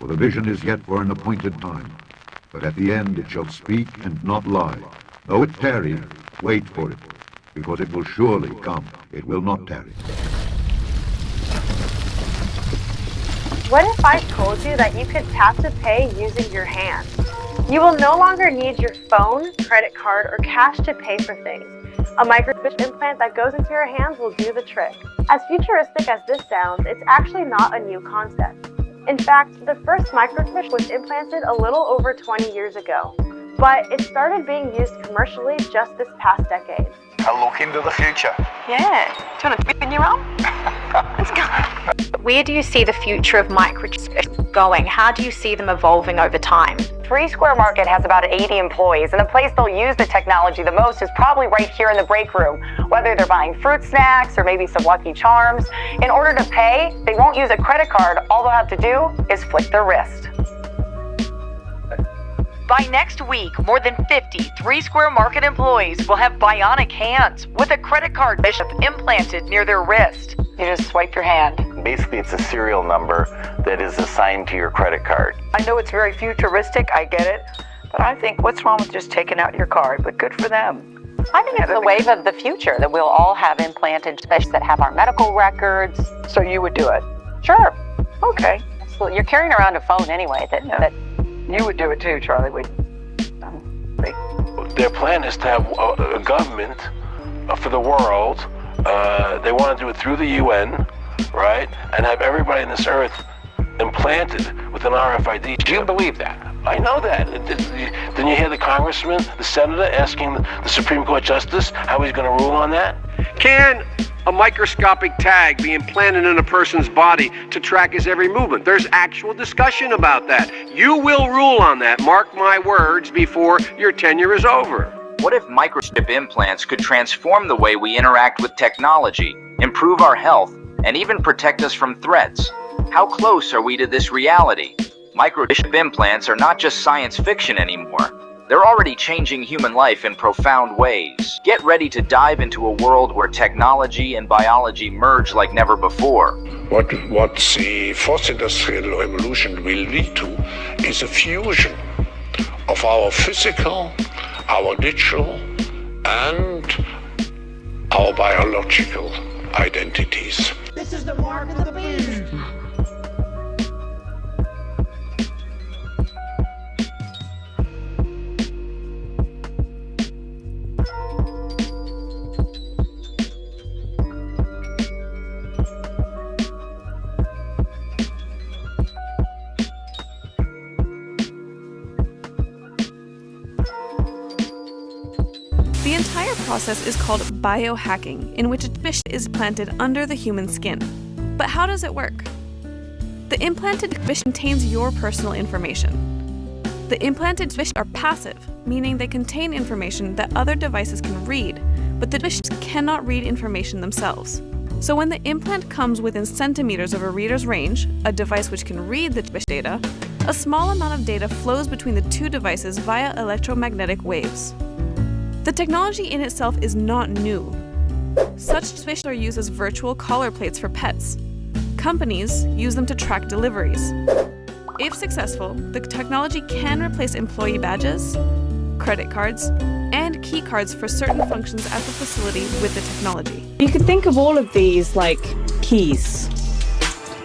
the vision is yet for an appointed time. But at the end it shall speak and not lie. Though it tarry, wait for it, because it will surely come. It will not tarry. What if I told you that you could tap to pay using your hand? You will no longer need your phone, credit card, or cash to pay for things. A microchip implant that goes into your hands will do the trick. As futuristic as this sounds, it's actually not a new concept. In fact, the first microchip was implanted a little over 20 years ago, but it started being used commercially just this past decade. A look into the future. Yeah. Do you want to dip in your arm? Let's go. Where do you see the future of microchips going? How do you see them evolving over time? 3 Square Market has about 80 employees, and the place they'll use the technology the most is probably right here in the break room. Whether they're buying fruit snacks or maybe some Lucky Charms, in order to pay, they won't use a credit card. All they'll have to do is flick their wrist. By next week, more than 50 3 Square Market employees will have bionic hands with a credit card chip implanted near their wrist. You just swipe your hand. Basically, it's a serial number that is assigned to your credit card. I know it's very futuristic, I get it, but I think what's wrong with just taking out your card? But good for them. I think it's the wave of the future that we'll all have implanted chips that have our medical records. So you would do it? Sure. Okay. Absolutely. You're carrying around a phone anyway. That You would do it too, Charlie. Their plan is to have a government for the world. They want to do it through the UN, right? And have everybody on this earth implanted with an RFID chip. Do you believe that? I know that. Didn't you hear the congressman, the senator, asking the Supreme Court justice how he's going to rule on that? Can a microscopic tag be implanted in a person's body to track his every movement? There's actual discussion about that. You will rule on that, mark my words, before your tenure is over. What if microchip implants could transform the way we interact with technology, improve our health, and even protect us from threats? How close are we to this reality? Microchip implants are not just science fiction anymore. They're already changing human life in profound ways. Get ready to dive into a world where technology and biology merge like never before. What the fourth industrial revolution will lead to is a fusion of our physical, our digital, and our biological identities. This is the mark of the beast. The entire process is called biohacking, in which a chip is planted under the human skin. But how does it work? The implanted chip contains your personal information. The implanted chips are passive, meaning they contain information that other devices can read, but the chips cannot read information themselves. So when the implant comes within centimeters of a reader's range, a device which can read the chip data, a small amount of data flows between the two devices via electromagnetic waves. The technology in itself is not new. Such chips are used as virtual collar plates for pets. Companies use them to track deliveries. If successful, the technology can replace employee badges, credit cards, and key cards for certain functions at the facility with the technology. You could think of all of these like keys.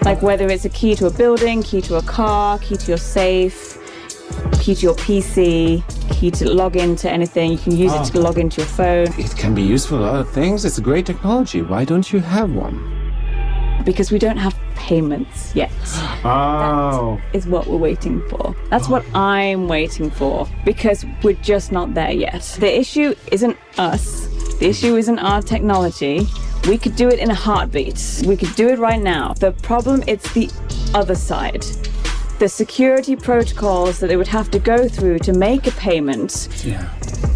Like whether it's a key to a building, key to a car, key to your safe, key to your PC, key to log into anything. You can use it to log into your phone. It can be used for a lot of things. It's a great technology. Why don't you have one? Because we don't have payments yet. Oh. That is what we're waiting for. That's what I'm waiting for, because we're just not there yet. The issue isn't us. The issue isn't our technology. We could do it in a heartbeat. We could do it right now. The problem, it's the other side. The security protocols that they would have to go through to make a payment,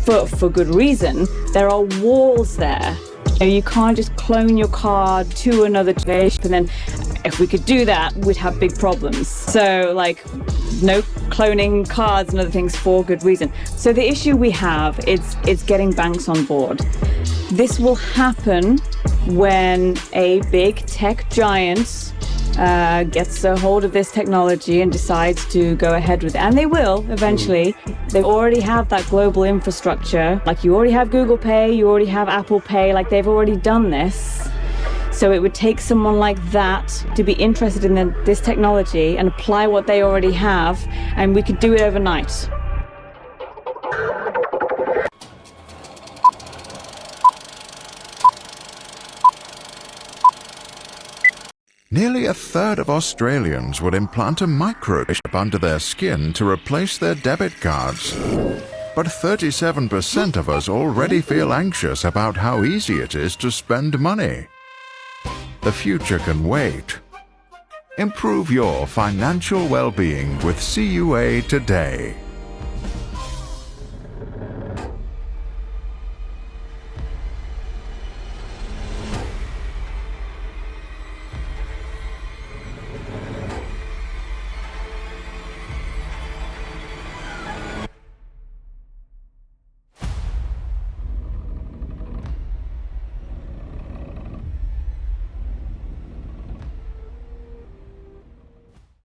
for good reason. There are walls there. You can't just clone your card to another device, and then if we could do that, we'd have big problems. So like, no cloning cards and other things for good reason. So the issue we have is getting banks on board. This will happen when a big tech giant gets a hold of this technology and decides to go ahead with it, and they will eventually. They already have that global infrastructure. Like, you already have Google Pay, you already have Apple Pay, like they've already done this. So it would take someone like that to be interested in this technology and apply what they already have, and we could do it overnight. Nearly a third of Australians would implant a microchip under their skin to replace their debit cards. But 37% of us already feel anxious about how easy it is to spend money. The future can wait. Improve your financial well-being with CUA today.